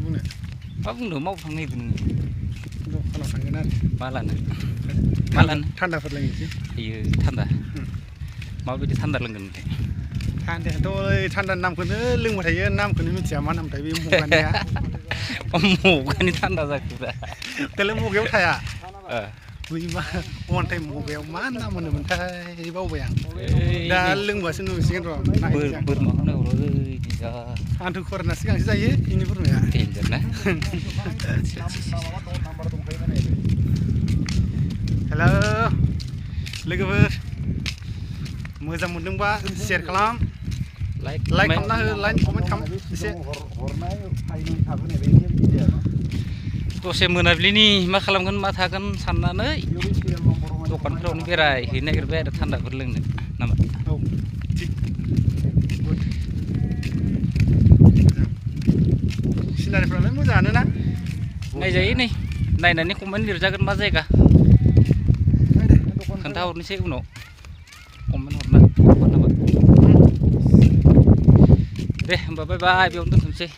बुंनो मा बुंनो माव थांनो नागिरदों दखानाव थांगोन आरो मालानो थान्दाफोर लोंनोसै आयो थान्दा माबायदि थान्दा लोंगोन नोंलाय थान्दायाथ' थान्दानि नामखौनो लोंबाय थायो नामखौनो मिथिया मा नामथाय बे मगानिया मगानि थान्दा जाखोब्रा दालाय मगायाव थाया बै मा अवान टाइम मगायाव मा नाम होनोमोनथाय बावबाय आं दा लोंबासो नुसिगोन र' बोरमाखौनो हरो आंथ' खरना सिगांसो जायो बेनि बोरमाया देन्जार ना हेल' लोगोफोर मोजां मोनदोंबा शेयार खालाम लाइक खालामना हो लाइक कमेन्ट खालाम एसे दसे मोनाबिलिनि मा खालामगोन मा थागोन साननानै दखानफ्रावनो बेरायहैनो नागिरबाय आरो थान्दाफोर लोंनो नामा औ थिग सिनारिफ्रालाय मोजाङानो ना नायजायो नै नायनानै कमेन्ट लिरजागोन मा जायगा खोन्थाहरनोसै उनाव कमेन्ट हरना दे होमबा बाय बाय बेयावनो दोनथ'नोसै